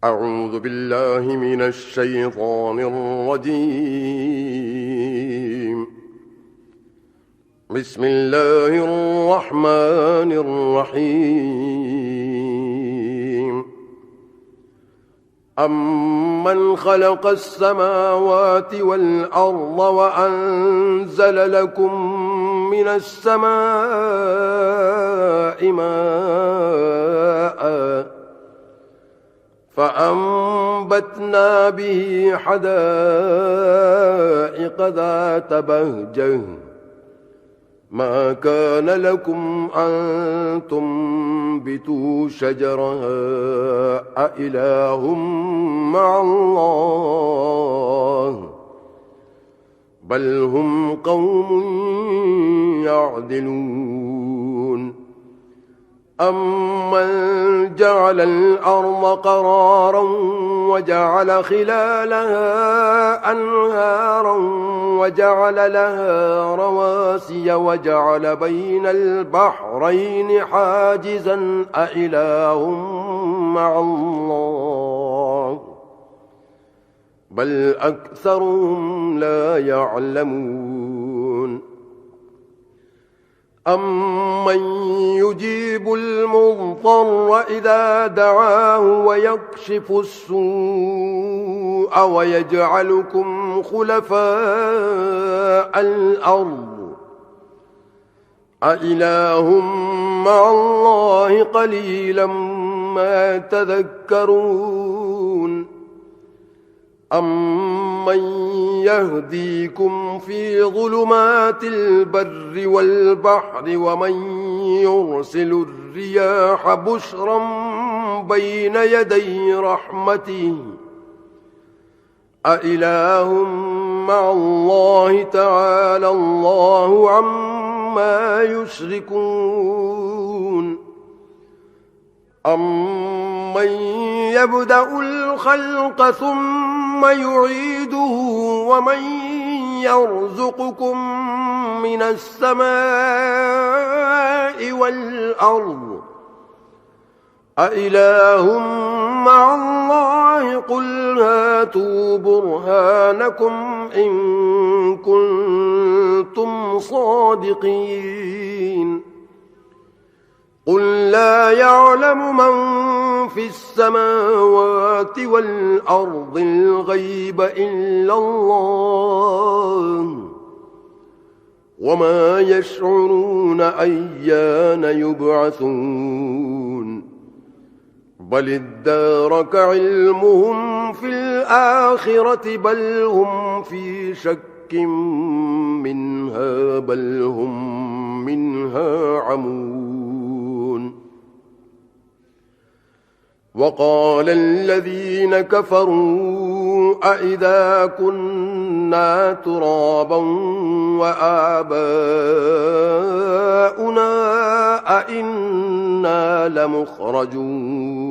أعوذ بالله من الشيطان الرجيم. بسم الله الرحمن الرحيم. أمن خلق السماوات والأرض وأنزل لكم من السماء ماء فأنبتنا به حدائق ذات بهجة ما كان لكم أن تنبتوا شجرها أإله مع الله بل هم قوم يعدلون. أمن جعل الأرض قرارا وجعل خلالها أنهارا وجعل لها رواسي وجعل بين البحرين حاجزا أإله مع الله بل أكثرهم لا يعلمون. أمن يجيب المضطر إذا دعاه ويكشف السوء ويجعلكم خلفاء الأرض أإله مع الله قليلا ما تذكرون. أمن يهديكم في ظلمات البر والبحر ومن يرسل الرياح بشرا بين يدي رحمته أإله مع الله تعالى الله عما يشركون. أمن يبدأ الخلق ثم يعيده ومن يرزقكم من السماء والأرض أإله مع الله قل هاتوا برهانكم إن كنتم صادقين. قل لا يعلم من في السماوات والأرض الغيب إلا الله وما يشعرون أيان يبعثون بل ادارك علمهم في الآخرة بل هم في شك منها بل هم منها عمون. وقال الذين كفروا أئذا كنا ترابا وآباؤنا أئنا لمخرجون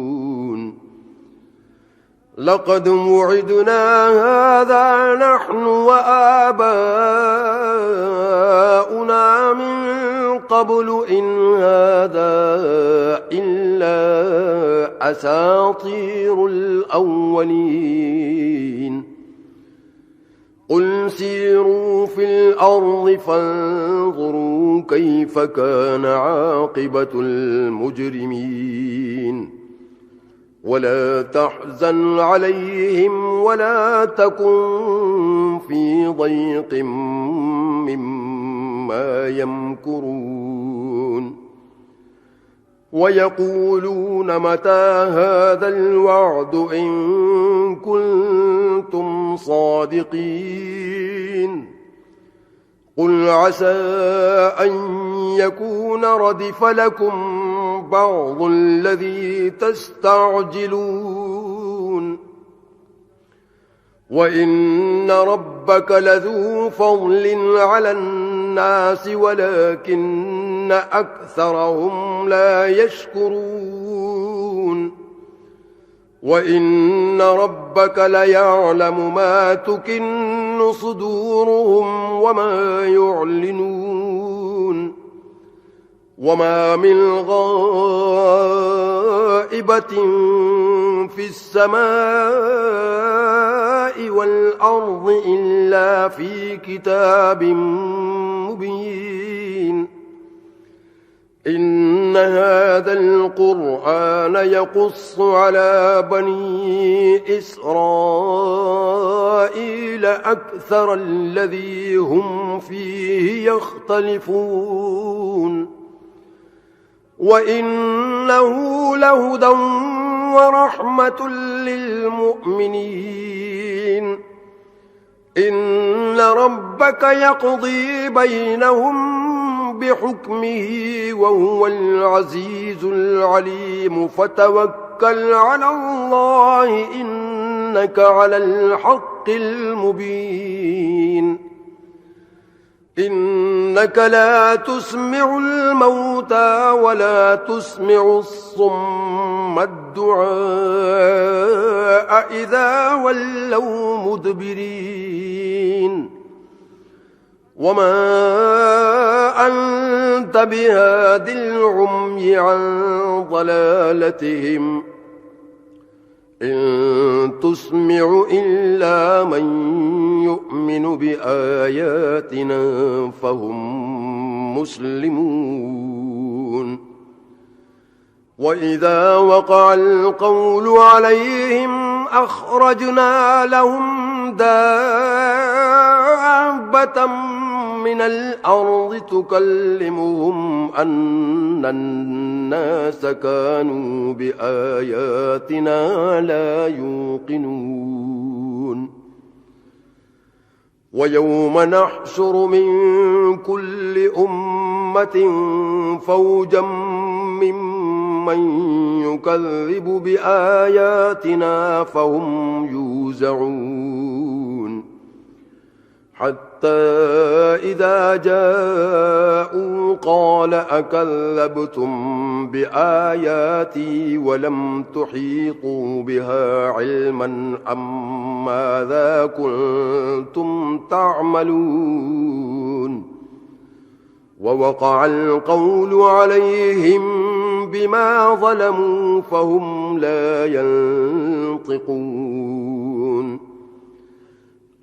لقد وعدنا هذا نحن وآباؤنا من قبل إن هذا إلا أساطير الأولين. قل سيروا في الأرض فانظروا كيف كان عاقبة المجرمين ولا تحزن عليهم ولا تكن في ضيق مما يمكرون. ويقولون متى هذا الوعد إن كنتم صادقين. قل عسى أن يكون ردف لكم بعض الذي تستعجلون وإن ربك لذو فضل على الناس ولكن أكثرهم لا يشكرون. وإن ربك ليعلم ما تكن صدورهم وما يعلنون وما من غائبة في السماء والأرض إلا في كتاب مبين إن هذا القرآن يقص على بني إسرائيل أكثر الذي هم فيه يختلفون وإنه لهدى ورحمة للمؤمنين إن ربك يقضي بينهم بحكمه وهو العزيز العليم فتوكل على الله إنك على الحق المبين إنك لا تسمع الموتى ولا تسمع الصم الدعاء إذا ولوا مدبرين وما أنت بهاد العمي عن ضلالتهم إن تسمع إلا من يؤمن بآياتنا فهم مسلمون وإذا وقع القول عليهم أخرجنا لهم دابة من الأرض تكلمهم أن الناس كانوا بآياتنا لا يوقنون ويوم نحشر من كل أمة فوجا ممن يكذب بآياتنا فهم يوزعون حتى إذا جاءوا قال أكذبتم بآياتي ولم تحيطوا بها علما أم ماذا كنتم تعملون ووقع القول عليهم بما ظلموا فهم لا ينطقون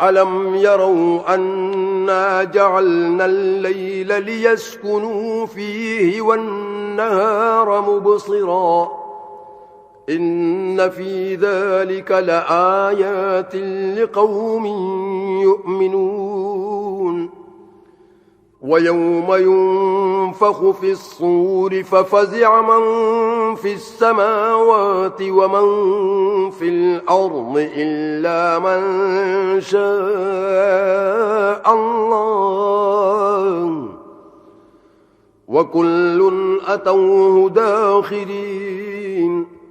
ألم يروا أنا جعلنا الليل ليسكنوا فيه والنهار مبصرا إن في ذلك لآيات لقوم يؤمنون ويوم ينفخ في الصور ففزع من في السماوات ومن في الأرض إلا من شاء الله وكل أتوه داخرين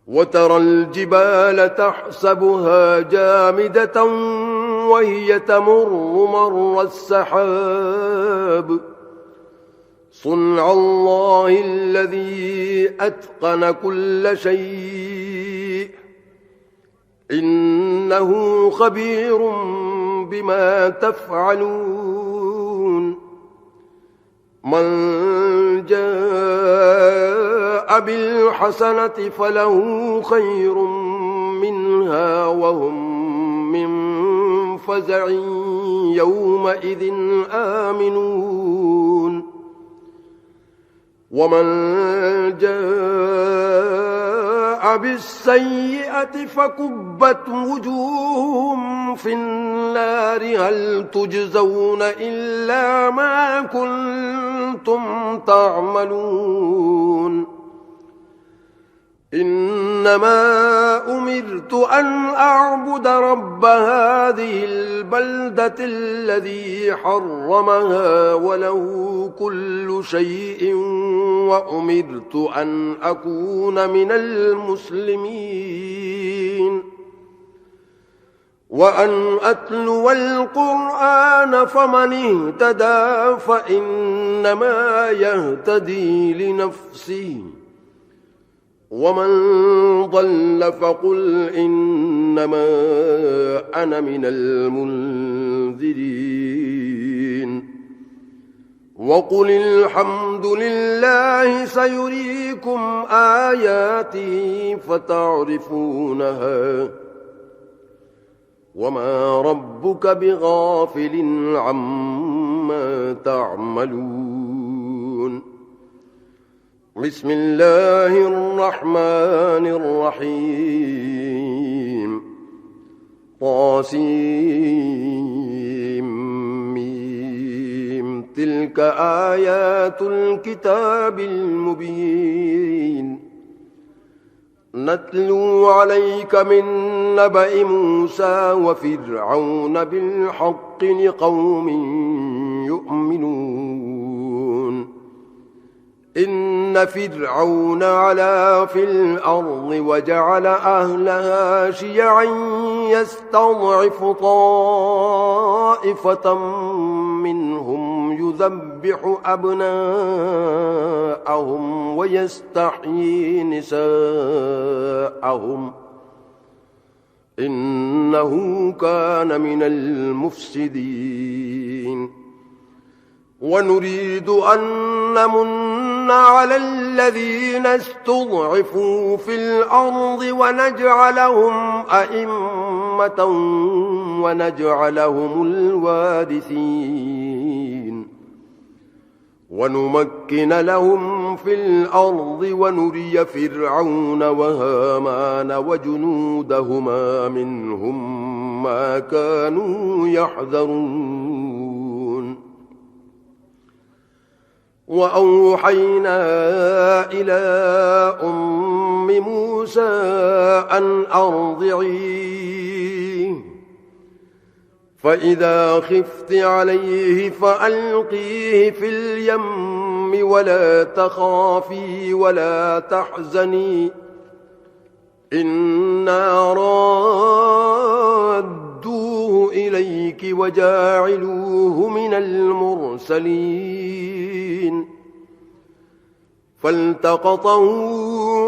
وترى الجبال تحسبها جامدة وهي تمر مر السحاب صنع الله الذي أتقن كل شيء إنه خبير بما تفعلون من جاء بالحسنة فله خير منها وهم من فزع يومئذ آمنون ومن جاء بالسيئة فكبت وجوههم في النار هل تجزون إلا ما كنتم تعملون إنما أمرت أن أعبد رب هذه البلدة الذي حرمها وله كل شيء وأمرت أن أكون من المسلمين وأن أتلو القرآن فمن اهتدى فإنما يهتدي لنفسه ومن ضل فقل إنما أنا من المنذرين وقل الحمد لله سيريكم آياته فتعرفونها وما ربك بغافل عما تعملون بسم الله الرحمن الرحيم طاسيم تلك آيات الكتاب المبين نتلو عليك من نبأ موسى وفرعون بالحق لقوم يؤمنون إن فرعون علا في الأرض وجعل أهلها شيعا يستضعف طائفة منهم يذبح أبناءهم ويستحيي نساءهم إنه كان من المفسدين ونريد أن نمن على الذين استضعفوا في الأرض ونجعلهم أئمة ونجعلهم الوارثين ونمكن لهم في الأرض ونري فرعون وهامان وجنودهما منهم ما كانوا يحذرون وأوحينا إلى أم موسى أن أرضعيه فإذا خفت عليه فألقيه في اليم ولا تخافي ولا تحزني إنا رادوه إليك وجاعلوه من المرسلين فالتقطه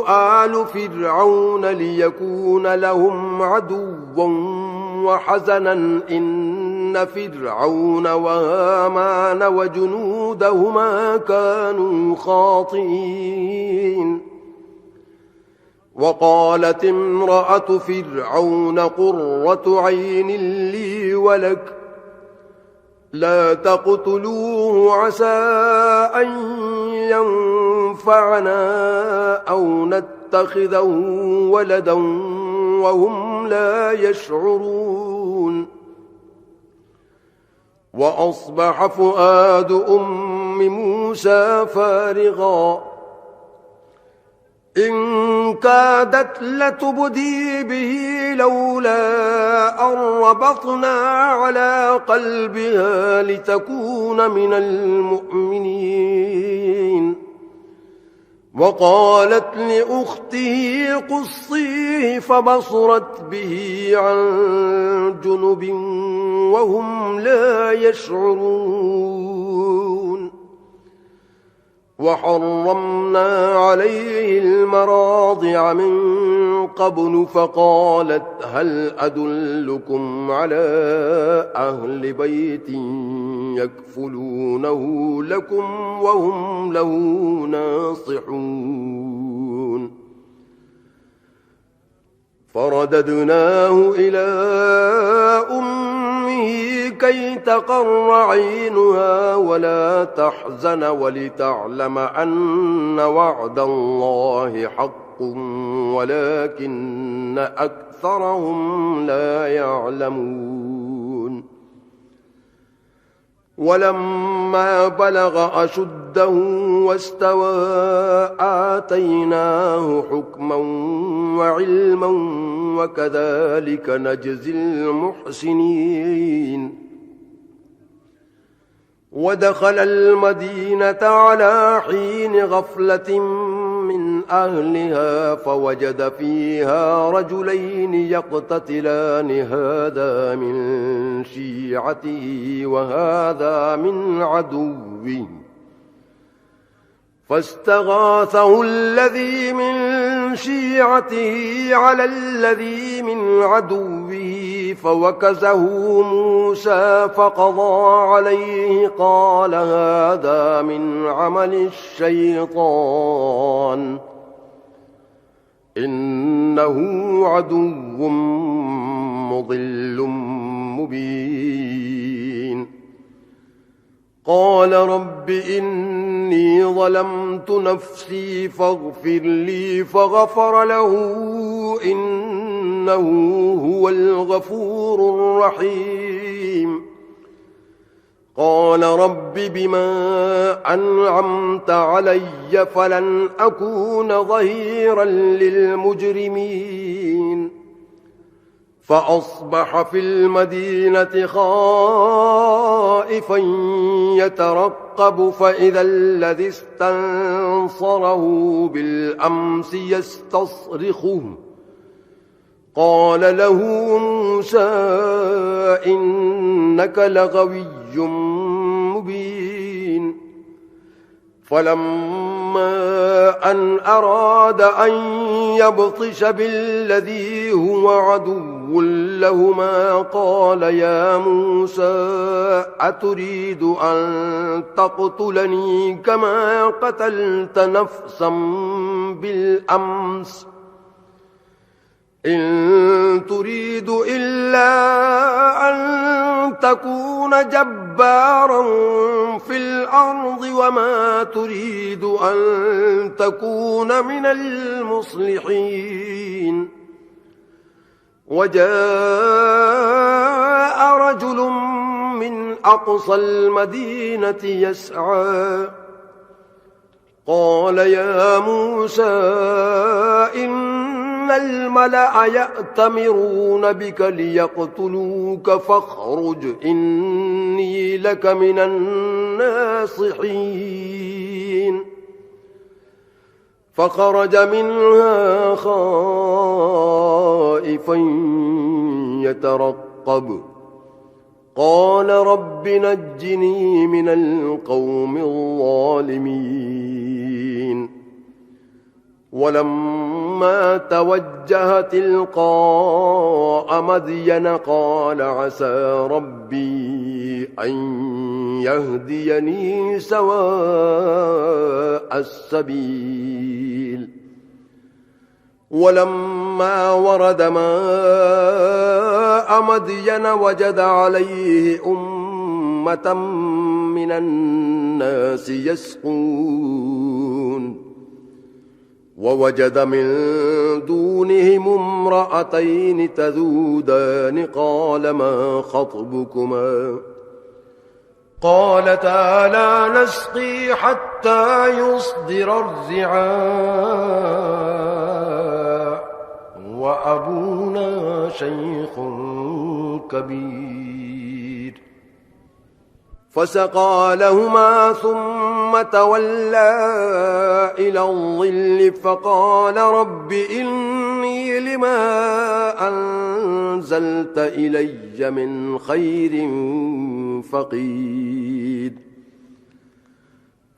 آل فرعون ليكون لهم عدوا وحزنا إن فرعون وهامان وجنودهما كانوا خاطئين وقالت امرأة فرعون قرة عين لي ولك لا تقتلوه عسى أن ينفعنا أو نتخذه ولدا وهم لا يشعرون وأصبح فؤاد أم موسى فارغا إن كادت لتبدي به لولا أن ربطنا على قلبها لتكون من المؤمنين وقالت لأخته قصيه فبصرت به عن جنب وهم لا يشعرون وحرمنا عليه المراضع من قبل فقالت هل أدلكم على أهل بيت يكفلونه لكم وهم له ناصحون فرددناه إلى أمه كي تقر عينها ولا تحزن ولتعلم أن وعد الله حق ولكن أكثرهم لا يعلمون ولما بلغ أشده واستوى آتيناه حكما وعلما وكذلك نجزي المحسنين ودخل المدينة على حين غفلة من أهلها فوجد فيها رجلين يقتتلان هذا من شيعته وهذا من عدوه فاستغاثه الذي من شيعته على الذي من عدوه فوكزه موسى فقضى عليه قال هذا من عمل الشيطان إنه عدو مضل مبين قال رب إني ظلمت نفسي فاغفر لي فغفر له إنه هو الغفور الرحيم قال رب بما أنعمت علي فلن أكون ظهيرا للمجرمين فأصبح في المدينة خائفا يترقب فإذا الذي استنصره بالأمس يستصرخه قال له موسى إنك لغوي مبين فلما أن أراد أن يبطش بالذي هو عدو لهما قال يا موسى أتريد أن تقتلني كما قتلت نفسا بالأمس إن تريد إلا أن تكون جبارا في الأرض وما تريد أن تكون من المصلحين وجاء رجل من أقصى المدينة يسعى قال يا موسى إن الملأ يأتمرون بك ليقتلوك فاخرج إني لك من الناصحين فخرج منها خائفا يترقب قال رب نجني من القوم الظالمين ولما توجه تلقاء مدين قال عسى ربي أن يهديني سواء السبيل ولما ورد ماء مدين وجد عليه أمة من الناس يسقون ووجد من دونهم امرأتين تذودان قال ما خطبكما قالتا لا نسقي حتى يصدر الرعاء وأبونا شيخ كبير فسقى لهما ثم تولى إلى الظل فقال رب إني لما أنزلت إلي من خير فقير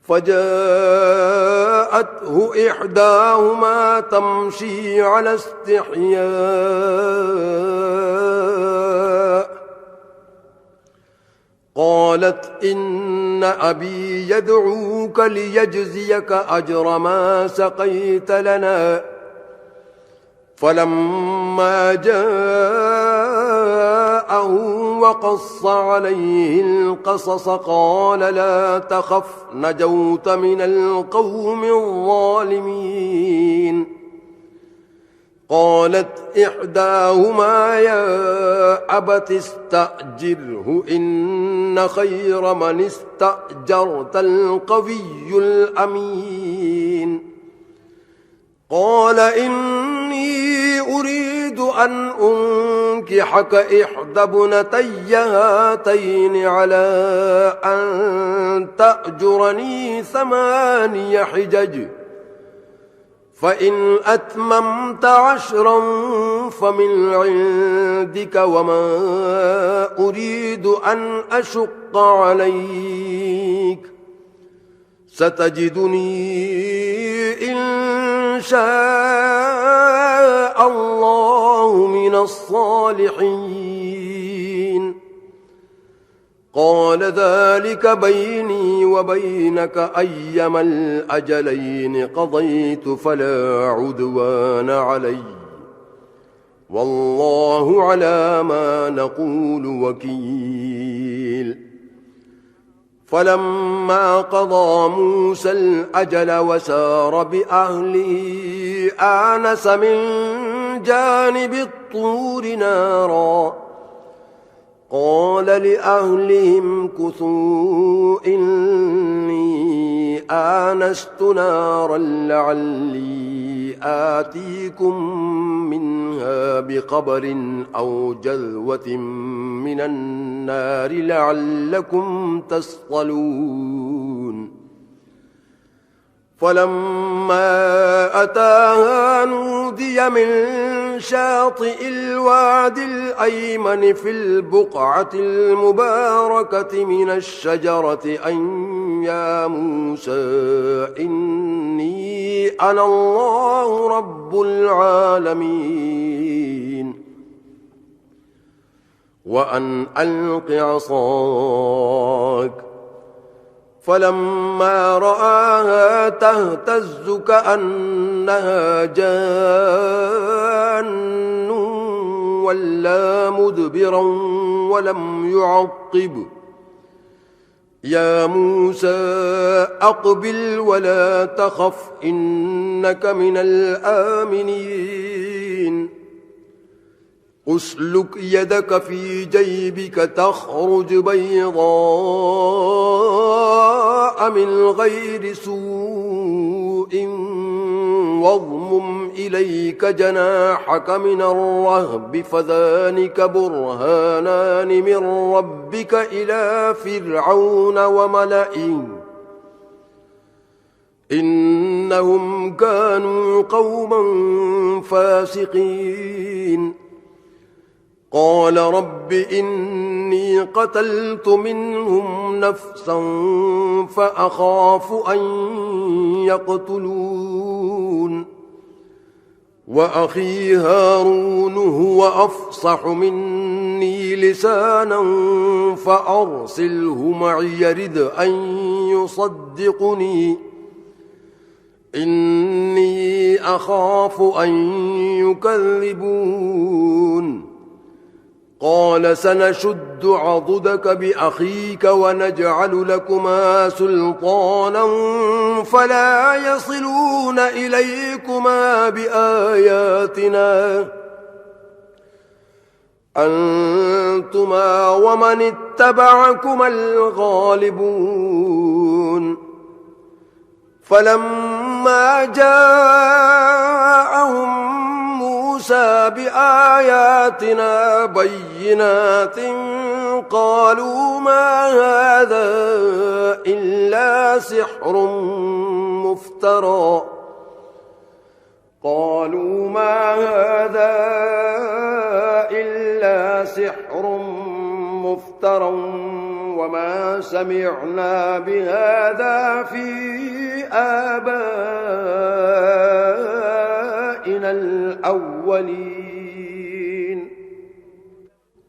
فجاءته إحداهما تمشي على استحياء قالت إن أبي يدعوك ليجزيك أجر ما سقيت لنا فلما جاءه وقص عليه القصص قال لا تخف نجوت من القوم الظالمين قالت إحداهما يا أبت استأجره إن خير من استأجرت القوي الأمين قال إني أريد أن أنكحك إحدى ابنتي هاتين على أن تأجرني 8 حجج فإن أتممت 10 فمن عندك وما أريد أن أشق عليك ستجدني إن شاء الله من الصالحين قال ذلك بيني وبينك أيما الأجلين قضيت فلا عدوان علي والله على ما نقول وكيل فلما قضى موسى الأجل وسار بأهله آنس من جانب الطور نارا قال لأهلهم كثوا إني آنست نارا لعلي آتيكم منها بخبر أو جذوة من النار لعلكم تصطلون فلما أتاها نودي من شاطئ الوادي الأيمن في البقعة المباركة من الشجرة أن يا موسى إني أنا الله رب العالمين وأن ألق عصاك فلما رآها تهتز كأنها جان ولا مدبرا ولم يعقب يا موسى أقبل ولا تخف إنك من الآمنين أسلك يدك في جيبك تخرج بيضاء من غير سوء واضمم إليك جناحك من الرهب فذلك برهانان من ربك إلى فرعون وملئه إنهم كانوا قوما فاسقين قال رب إني قتلت منهم نفسا فأخاف أن يقتلون وأخي هارون هو أفصح مني لسانا فأرسله معي يرد أن يصدقني إني أخاف أن يكذبون قال سنشد عضدك بأخيك ونجعل لكما سلطانا فلا يصلون إليكما بآياتنا أنتما ومن اتبعكما الغالبون فلما جاءهم موسى بآياتنا بينات قالوا ما هذا إلا سحر مفترى وما سمعنا بهذا في آبائنا الأولين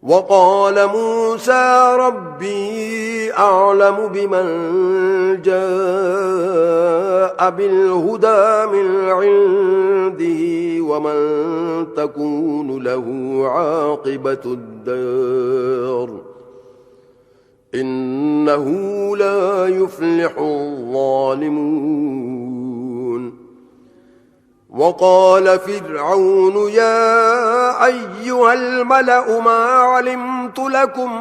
وقال موسى ربي أعلم بمن جاء بالهدى من عنده ومن تكون له عاقبة الدار إنه لا يفلح الظالمون وقال فرعون يا أيها الملأ ما علمت لكم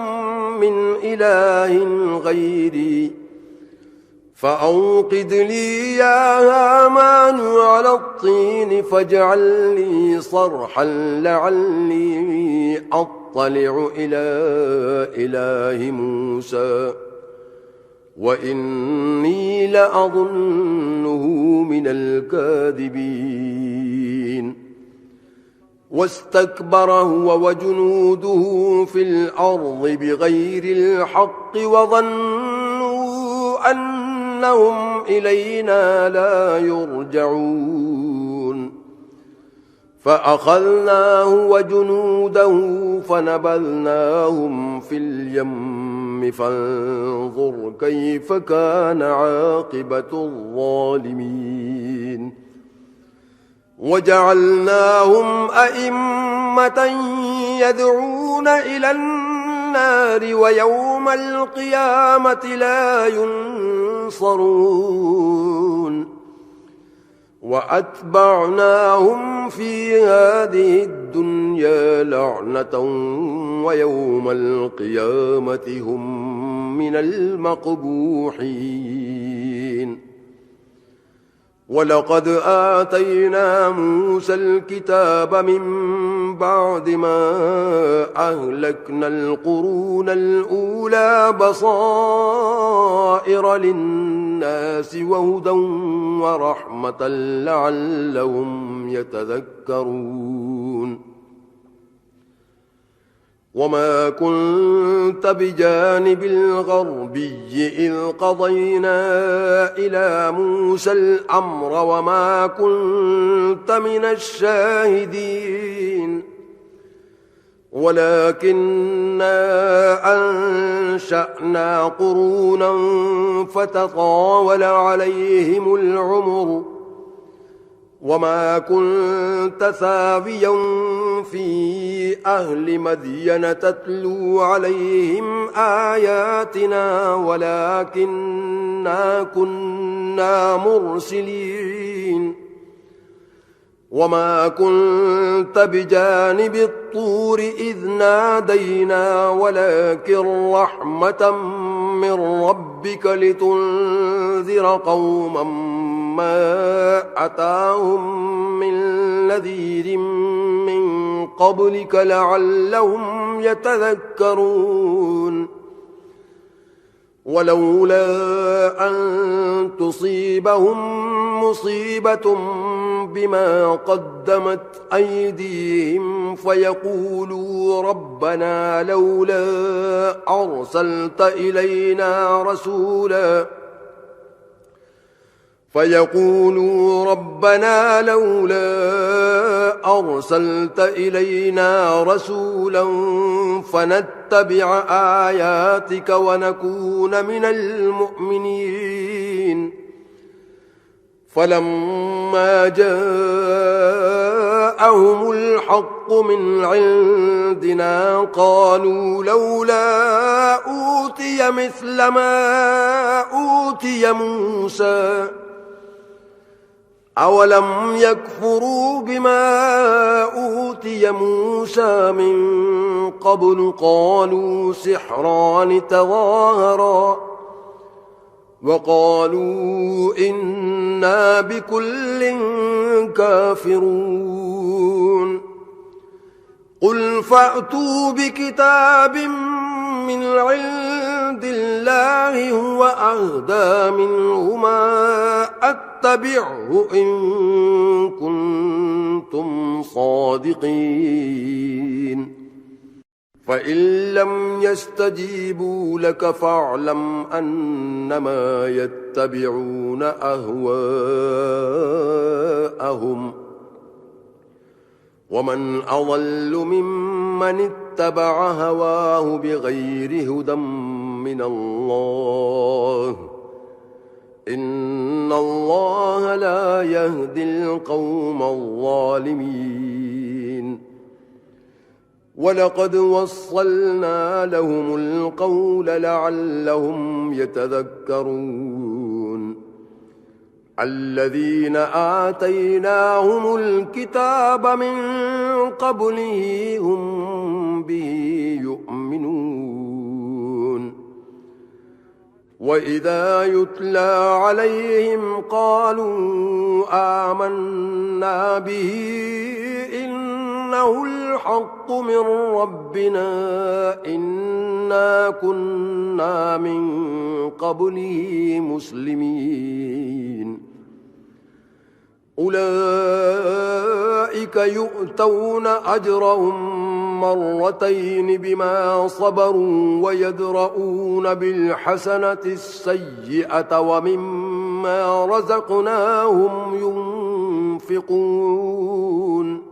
من إله غيري فأوقد لي يا هامان على الطين فاجعل لي صرحا لعلي أطلع إلى إله موسى وإني لأظنه من الكاذبين واستكبر هو وجنوده في الأرض بغير الحق وظنوا أنهم إلينا لا يرجعون فأخذناه وجنوده فنبذناهم في اليم فانظر كيف كان عاقبة الظالمين وجعلناهم أئمة يدعون إلى النار ويوم القيامة لا ينصرون وأتبعناهم في هذه الدنيا لعنة ويوم القيامة هم من المقبوحين ولقد آتينا موسى الكتاب من بعد ما أهلكنا القرون الأولى بصائر للناس وهدى ورحمة لعلهم يتذكرون وما كنت بجانب الغربي إذ قضينا إلى موسى الأمر وما كنت من الشاهدين ولكننا أنشأنا قرونا فتطاول عليهم العمر وما كنت ثاويا في أهل مدين تتلو عليهم آياتنا ولكننا كنا مرسلين وما كنت بجانب الطور إذ نادينا ولكن رحمة من ربك لتنذر قوما ما أتاهم من نذير من قبلك لعلهم يتذكرون ولولا أن تصيبهم مصيبة بما قدمت أيديهم فيقولوا ربنا لولا أرسلت إلينا رسولا فنتبع آياتك ونكون من المؤمنين فلما جاءهم الحق من عندنا قالوا لولا أوتي مثل ما أوتي موسى أولم يكفروا بما أوتي موسى من قبل قالوا سحران تظاهرا وقالوا إنا بكل كافرون قل فأتوا بكتاب من عند الله هو أهدى منهما أتبعه إن كنتم صادقين فإن لم يستجيبوا لك فاعلم أنما يتبعون أهواءهم ومن أضل ممن اتبع هواه بغير هدى من الله إن الله لا يهدي القوم الظالمين ولقد وصلنا لهم القول لعلهم يتذكرون الذين آتيناهم الكتاب من قبله هم به يؤمنون وإذا يتلى عليهم قالوا آمنا به إنه الحق من ربنا إنا كنا من قبله مسلمين أولئك يؤتون أجرهم مرتين بما صبروا ويدرؤون بالحسنة السيئة ومما مما رزقناهم ينفقون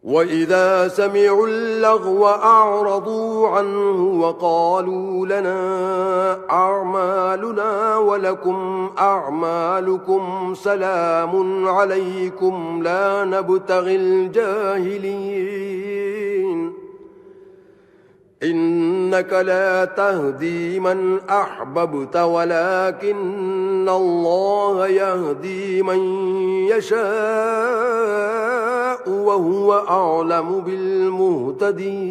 وإذا سمعوا اللغو أعرضوا عنه وقالوا لنا أعمالنا ولكم أعمالكم سلام عليكم لا نبتغي الجاهلين إنك لا تهدي من أحببت ولكن الله يهدي من يشاء وهو أعلم بالمهتدين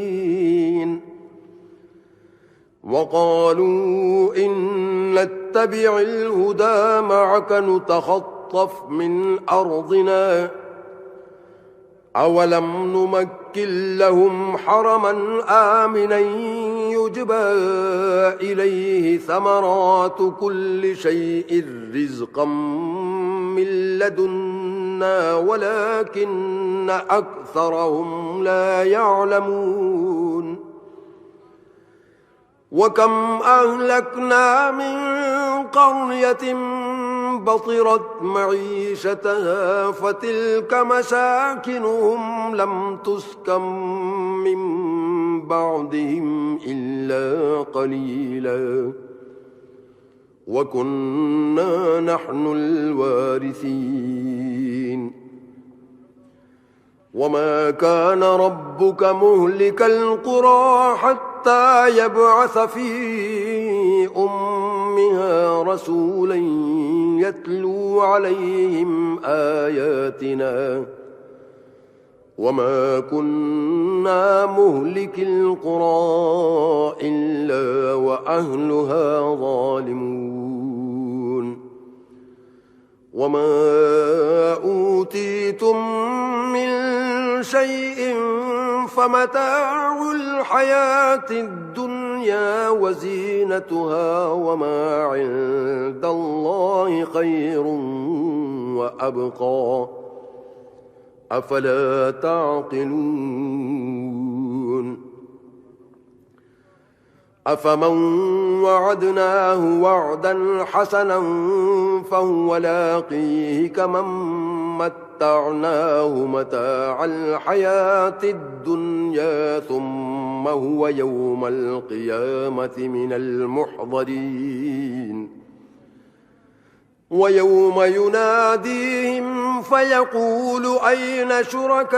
وقالوا إن نتبع الهدى معك نتخطف من أرضنا أولم نمكن لهم حرما آمنا يجبى إليه ثمرات كل شيء رزقا من لدنا ولكن أكثرهم لا يعلمون وكم أهلكنا من قرية بطرت معيشتها فتلك مساكنهم لم تسكن من بعدهم إلا قليلا وكنا نحن الوارثين وما كان ربك مهلك القرى حتى يبعث في أمها رسولا يتلو عليهم آياتنا وما كنا مهلك القرى إلا وأهلها ظالمون وما أوتيتم من شيء فمتاع الحياة الدنيا وزينتها وما عند الله خير وأبقى أفلا تعقلون أفمن وعدناه وعدا حسنا فهو لاقيه كمن متعناه متاع الحياة الدنيا ثم هو يوم القيامة من المحضرين ويوم يناديهم فيقول أين شركائي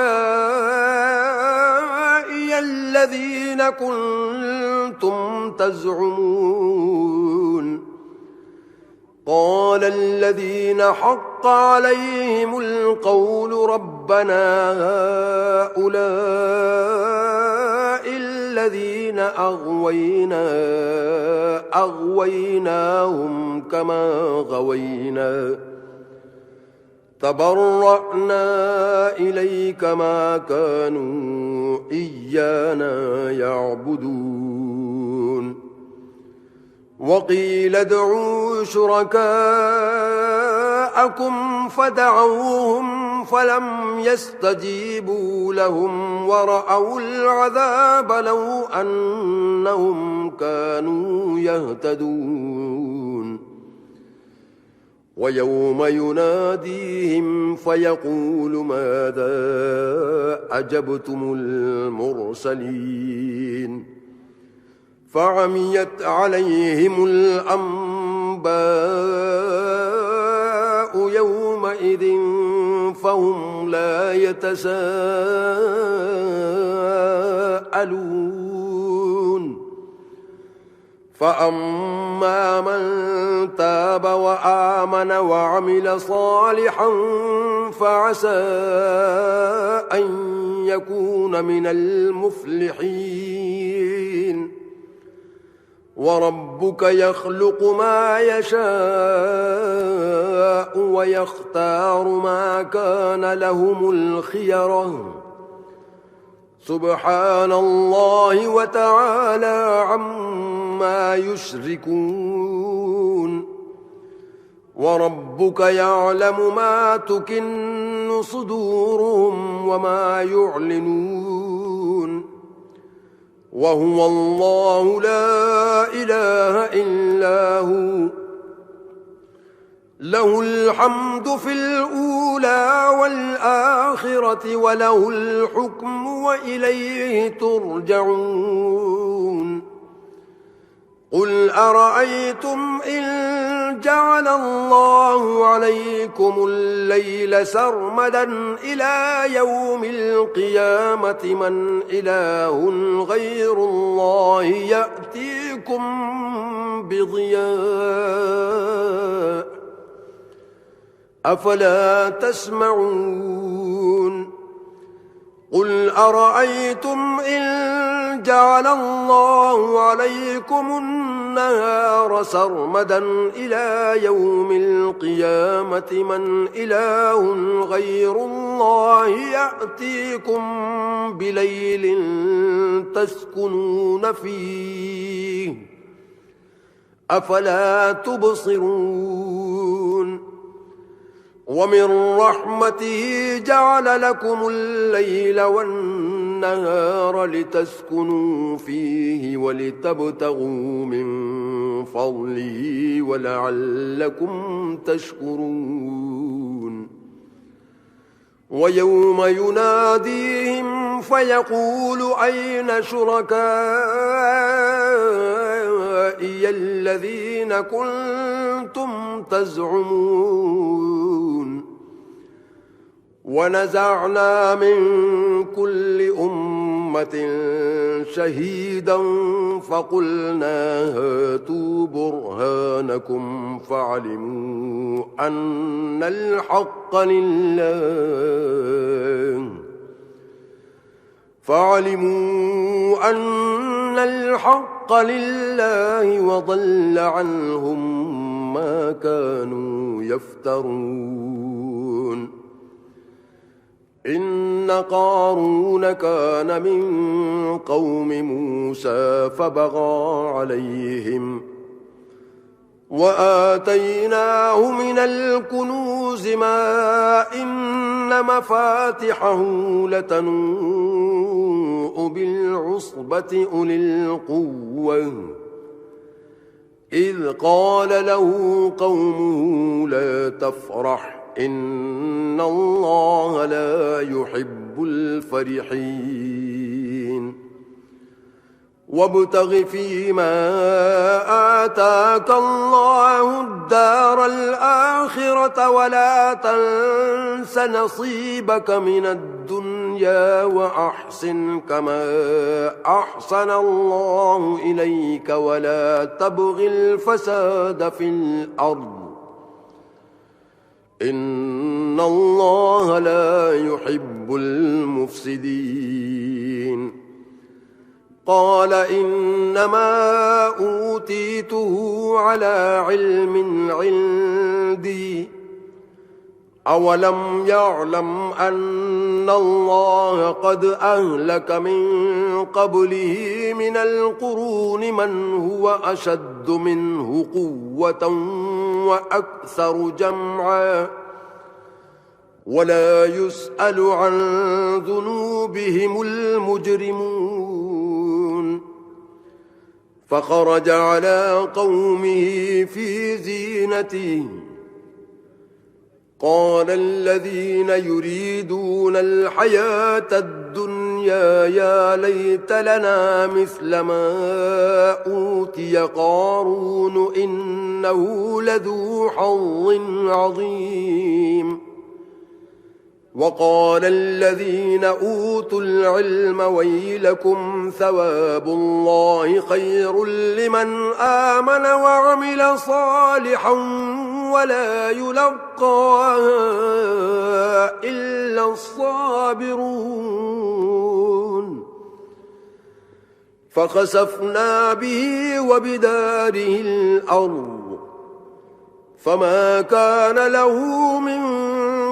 الذين كنتم تزعمون قال الذين حق عليهم القول ربنا هؤلاء الذين أغويناهم كما غوينا تبرأنا إليك ما كانوا إيانا يعبدون وقيل ادعوا شركاءكم فدعوهم فلم يستجيبوا لهم ورأوا العذاب لو أنهم كانوا يهتدون ويوم يناديهم فيقول ماذا أجبتم المرسلين فعميت عليهم الأنباء يومئذ فهم لا يتساءلون فأما من تاب وآمن وعمل صالحا فعسى أن يكون من المفلحين وربك يخلق ما يشاء ويختار ما كان لهم الخيرة سبحان الله وتعالى عما يشركون وربك يعلم ما تكن صدورهم وما يعلنون وهو الله لا إله إلا هو له الحمد في الأولى والآخرة وله الحكم وإليه ترجعون قل أرأيتم إن جعل الله عليكم الليل سرمدا إلى يوم القيامة من إله غير الله يأتيكم بضياء أفلا تسمعون قل أرأيتم إن جعل الله عليكم النهار سرمدا إلى يوم القيامة من إله غير الله يأتيكم بليل تسكنون فيه أفلا تبصرون ومن رحمته جعل لكم الليل والنهار لتسكنوا فيه ولتبتغوا من فضله ولعلكم تشكرون ويوم يناديهم فيقول أين شركائي الذين كنتم تزعمون ونزعنا من كل أمة شهيدا فقلنا هاتوا برهانكم فعلموا أن الحق لله وضل عنهم ما كانوا يفترون إن قارون كان من قوم موسى فبغى عليهم وآتيناه من الكنوز ما إن مفاتحه لتنوء بالعصبة أولي القوة إذ قال له قومه لا تفرح إن الله لا يحب الفرحين وابتغ فيما آتاك الله الدار الآخرة ولا تنس نصيبك من الدنيا وأحسن كما أحسن الله إليك ولا تبغ الفساد في الأرض إن الله لا يحب المفسدين قال إنما أوتيته على علم عندي أولم يعلم أن الله قد أهلك من قبله من القرون من هو أشد منه قوة وأكثر جمعا ولا يسأل عن ذنوبهم المجرمون فخرج على قومه في زينته قال الذين يريدون الحياة الدنيا يا ليت لنا مثل ما أوتي قارون إنه لذو حظ عظيم وقال الذين أوتوا العلم ويلكم ثواب الله خير لمن آمن وعمل صالحا ولا يلقاها إلا الصابرون فخسفنا به وبداره الأرض فما كان له من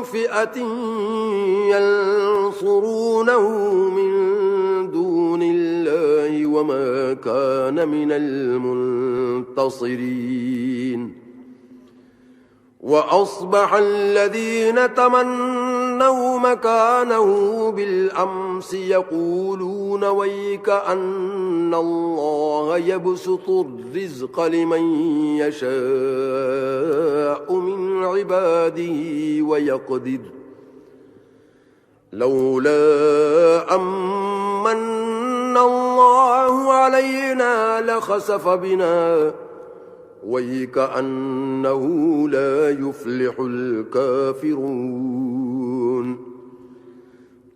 فئة ينصرونه من دون الله وما كان من المنتصرين وأصبح الذين تمنوا تمنوا مكانه بالأمس يقولون ويك أن الله يبسط الرزق لمن يشاء من عباده ويقدر لولا أمن الله علينا لخسف بنا ويكأنه لا يفلح الكافرون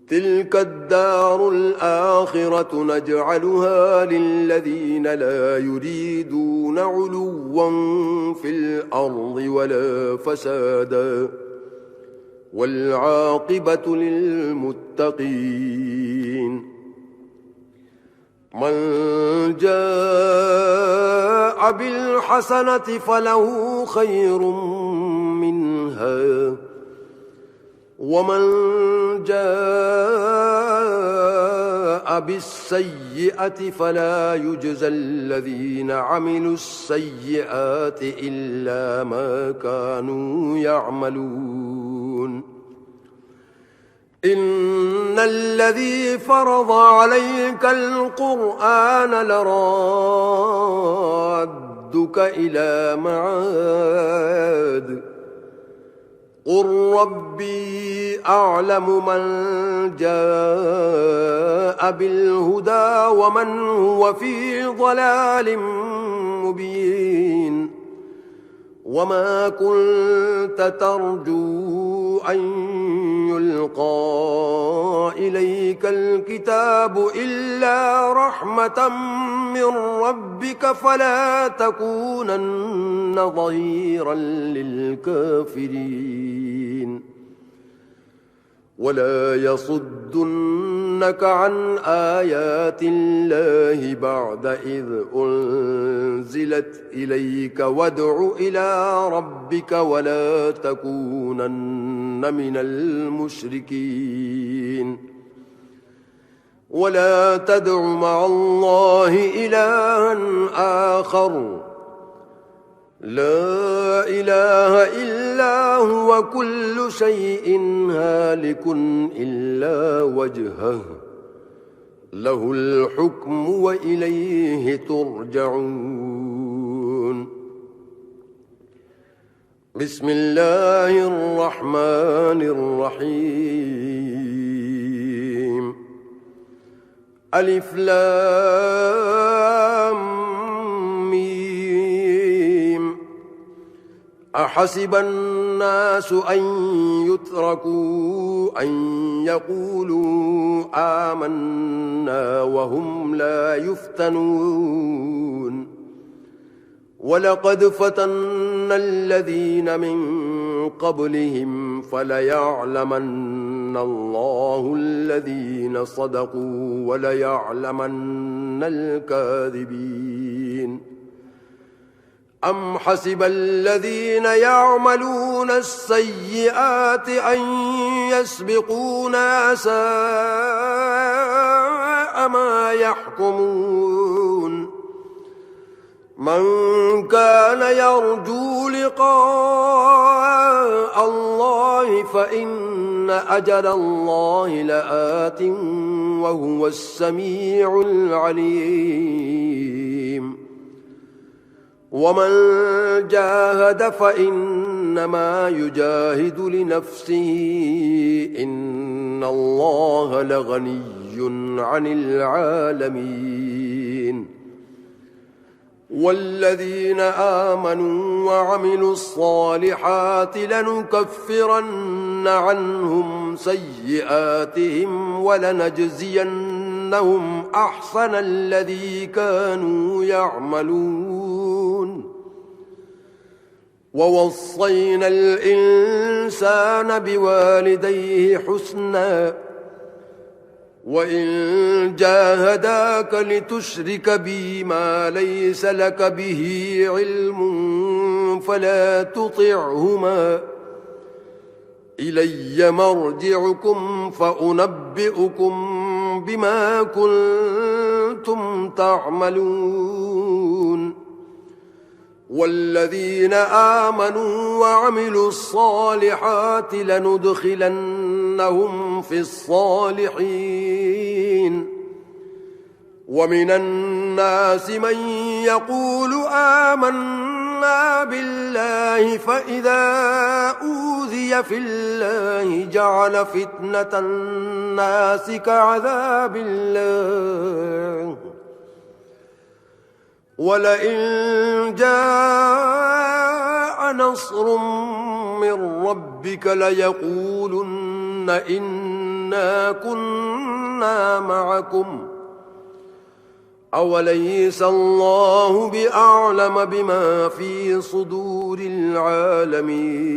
تلك الدار الآخرة نجعلها للذين لا يريدون علوا في الأرض ولا فسادا والعاقبة للمتقين من جاء بالحسنة فله خير منها ومن جاء بالسيئة فلا يجزى الذين عملوا السيئات إلا ما كانوا يعملون إن الذي فرض عليك القرآن لرادك إلى معاد قل ربي أعلم من جاء بالهدى ومن هو في ضلال مبين وما كنت ترجو أن يلقى إليك الكتاب إلا رحمة من ربك فلا تكونن ظهيرا للكافرين ولا يصدنك عن آيات الله بعد إذ أنزلت إليك وادع إلى ربك ولا تكونن من المشركين ولا تدع مع الله إلها آخر لا إله إلا هو كل شيء هالك إلا وجهه له الحكم وإليه ترجعون بسم الله الرحمن الرحيم ألف لام أحسب الناس أن يتركوا أن يقولوا آمنا وهم لا يفتنون ولقد فتنا الذين من قبلهم فليعلمن الله الذين صدقوا وليعلمن الكاذبين أم حسب الذين يعملون السيئات أن يسبقونا ساء ما يحكمون من كان يرجو لقاء الله فإن أجل الله لآت وهو السميع العليم ومن جاهد فإنما يجاهد لنفسه إن الله لغني عن العالمين والذين آمنوا وعملوا الصالحات لنكفرن عنهم سيئاتهم ولنجزينهم أحسن الذي كانوا يعملون ووصينا الإنسان بوالديه حسنا وإن جاهداك لتشرك بي ما ليس لك به علم فلا تطعهما إلي مرجعكم فأنبئكم بما كنتم تعملون والذين آمنوا وعملوا الصالحات لندخلنهم إنهم في الصالحين ومن الناس من يقول آمنا بالله فإذا أوذي في الله جعل فتنة الناس كعذاب الله ولئن جاء نصر من ربك ليقولن إنا كنا معكم أوليس الله بأعلم بما في صدور العالمين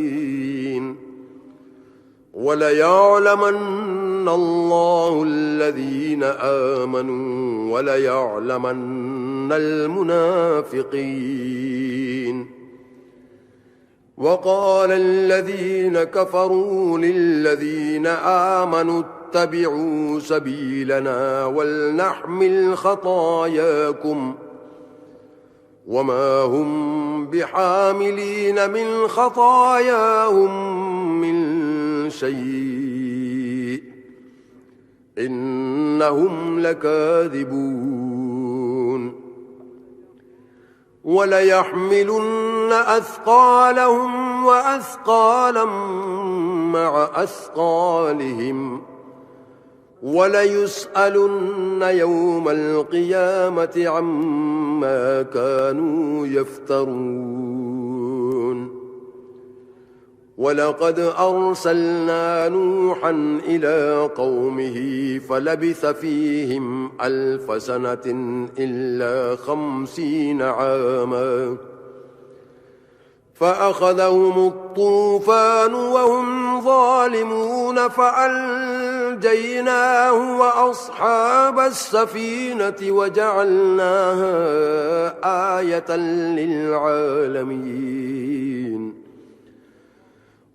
وليعلمن الله الذين آمنوا وليعلمن المنافقين وقال الذين كفروا للذين آمنوا اتبعوا سبيلنا ولنحمل خطاياكم وما هم بحاملين من خطاياهم من شيء إنهم لكاذبون وليحملن أثقالهم وأثقالا مع أثقالهم وليسألن يوم القيامة عما كانوا يفترون ولقد أرسلنا نوحا إلى قومه فلبث فيهم 1000 سنة إلا 50 عاما فأخذهم الطوفان وهم ظالمون فأنجيناه وأصحاب السفينة وجعلناها آية للعالمين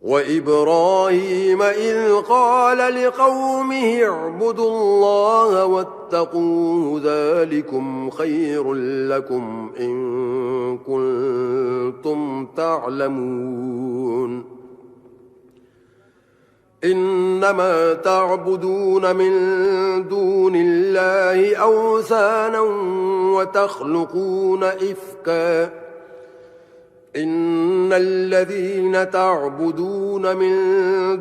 وإبراهيم إذ قال لقومه اعبدوا الله واتقوه ذلكم خير لكم إن كنتم تعلمون إنما تعبدون من دون الله أوثانا وتخلقون إفكا إن الذين تعبدون من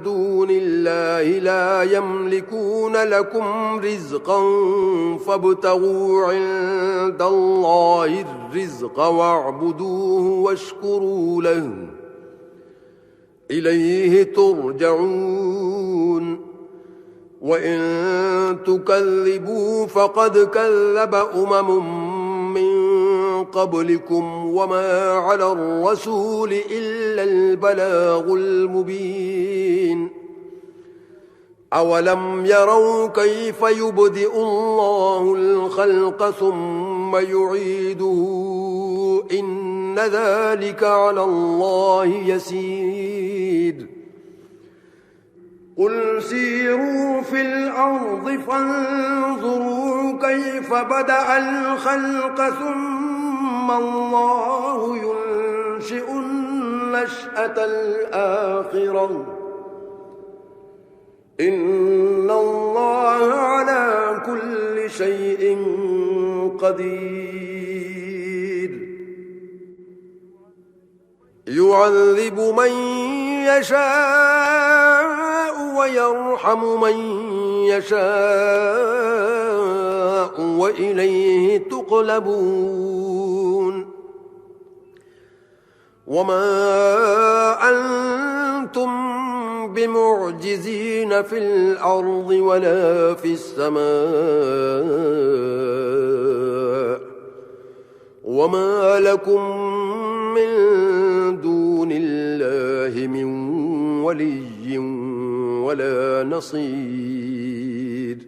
دون الله لا يملكون لكم رزقا فابتغوا عند الله الرزق واعبدوه واشكروا له إليه ترجعون وإن تكذبوا فقد كذب من قبلكم وما على الرسول إلا البلاغ المبين أولم يروا كيف يبدئ الله الخلق ثم يعيده إن ذلك على الله يسير قل سيروا في الأرض فانظروا كيف بدأ الخلق ثم الله ينشئ النشأة الآخرة إن الله على كل شيء قدير يعذب من يشاء ويرحم من يشاء وإليه تقلبون وما أنتم بمعجزين في الأرض ولا في السماء وما لكم من دون الله من ولي ولا نصير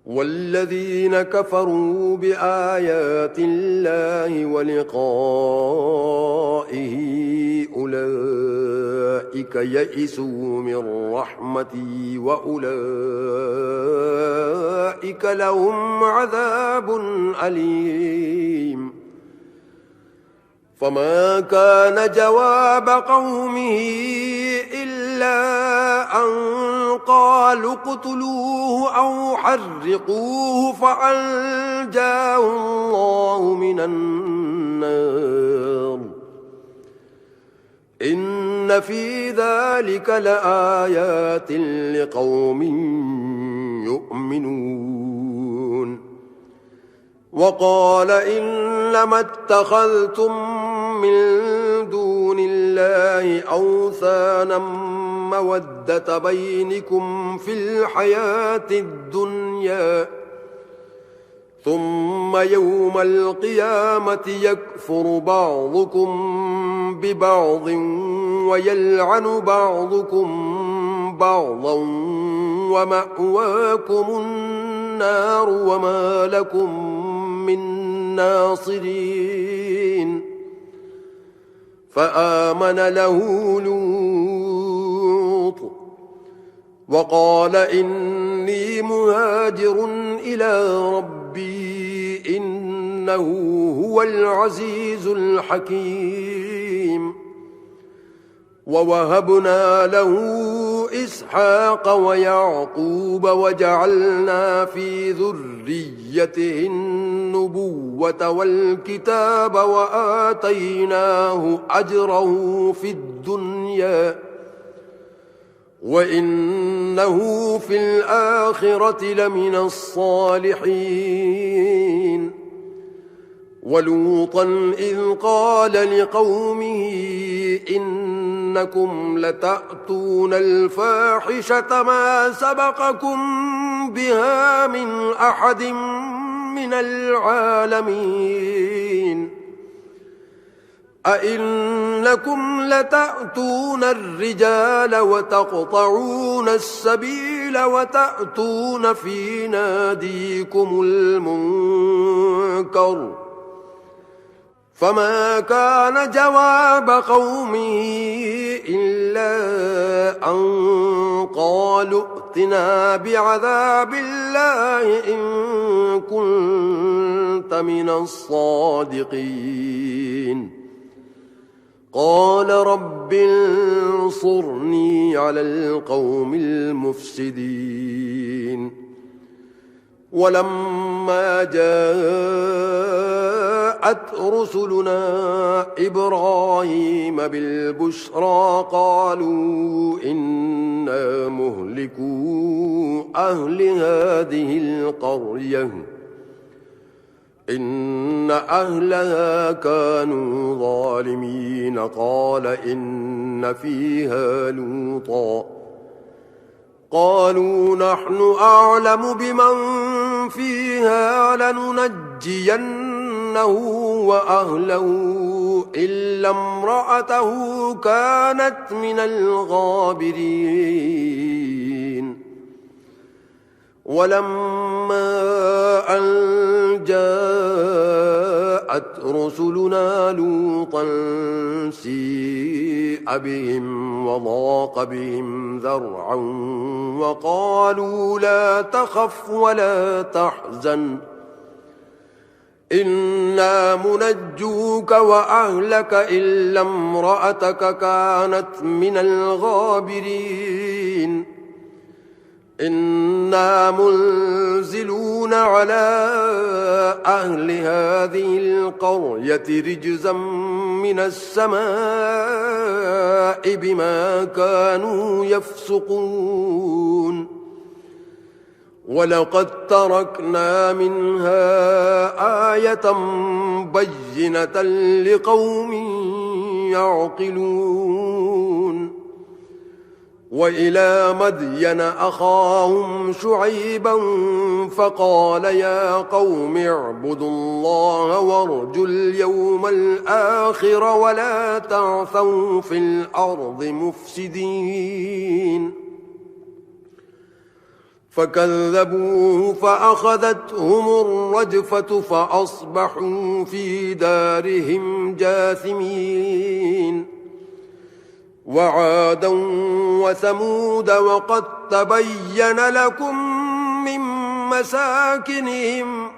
والذين كفروا بآيات الله ولقائه أولئك يئسوا من رحمتي وأولئك لهم عذاب أليم فما كان جواب قومه إلا أن قالوا اقتلوه أو حرقوه فأنجاه الله من النار إن في ذلك لآيات لقوم يؤمنون وقال إنما اتخذتم من دون الله أوثانا مودة بينكم في الحياة الدنيا ثم يوم القيامة يكفر بعضكم ببعض ويلعن بعضكم بعضا ومأواكم النار وما لكم من ناصرين فآمن له لوط وقال إني مهاجر إلى ربي إنه هو العزيز الحكيم ووهبنا له إسحاق ويعقوب وجعلنا في ذريته النبوة والكتاب وآتيناه أجره في الدنيا وإنه في الآخرة لمن الصالحين ولوطا إذ قال لقومه إنكم لتأتون الفاحشة ما سبقكم بها من أحد من العالمين أئنكم لتأتون الرجال وتقطعون السبيل وتأتون في ناديكم المنكر فما كان جواب قومه إلا أن قالوا ائتنا بعذاب الله إن كنت من الصادقين قال رب انصرني على القوم المفسدين ولما جاءت رسلنا إبراهيم بالبشرى قالوا إنا مهلكو أهل هذه القرية إن أهلها كانوا ظالمين قال إن فيها لوطا قالوا نحن أعلم بمن فيها لننجينه وأهله إلا امرأته كانت من الغابرين ولما أن جاءت رسلنا لوطا سيء بهم وضاق بهم ذرعا وقالوا لا تخف ولا تحزن إنا منجوك وأهلك إلا امرأتك كانت من الغابرين إنا منزلون على أهل هذه القرية رجزا من السماء بما كانوا يفسقون ولقد تركنا منها آية بينة لقوم يعقلون وإلى مدين أخاهم شعيبا فقال يا قوم اعبدوا الله وارجوا اليوم الآخر ولا تعثوا في الأرض مفسدين فكذبوه فأخذتهم الرجفة فأصبحوا في دارهم جاثمين وعادا وثمود وقد تبين لكم من مساكنهم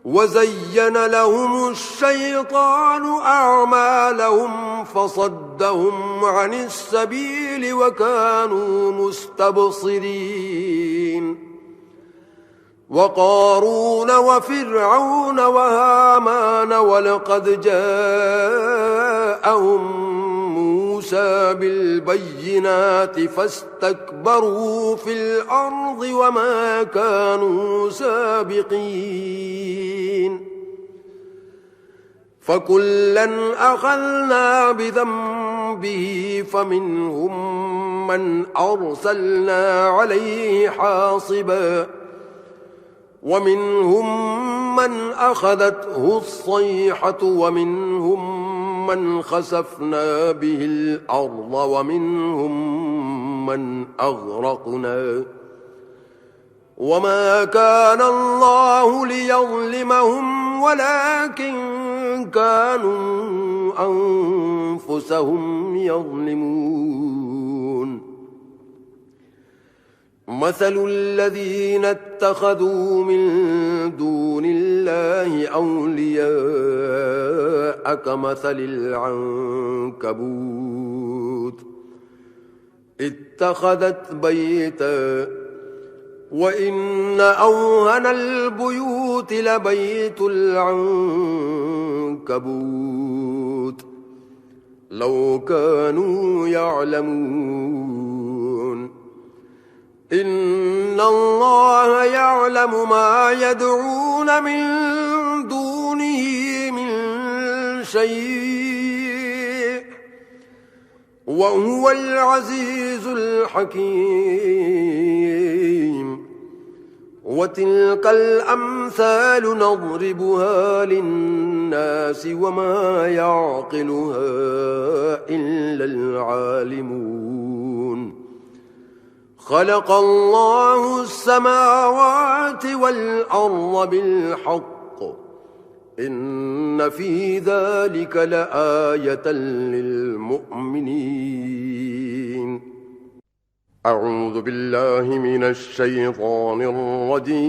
وزين لهم الشيطان أعمالهم فصدهم عن السبيل وكانوا مستبصرين وقارون وفرعون وهامان ولقد جاءهم موسى بالبينات فاستكبروا في الأرض وما كانوا سابقين فكلا أخذنا بذنبه فمنهم من أرسلنا عليه حاصبا ومنهم من أخذته الصيحة ومنهم من خسفنا به الأرض ومنهم من أغرقنا وما كان الله ليظلمهم ولكن كانوا أنفسهم يظلمون مثل الذين اتخذوا من دون الله أولياء كمثل العنكبوت اتخذت بيتا وإن أوهن البيوت لبيت العنكبوت لو كانوا يعلمون إن الله يعلم ما يدعون من دونه من شيء وهو العزيز الحكيم وتلك الأمثال نضربها للناس وما يعقلها إلا العالمون خلق الله السماوات والأرض بالحق إن في ذلك لآية للمؤمنين أعوذ بالله من الشيطان الرجيم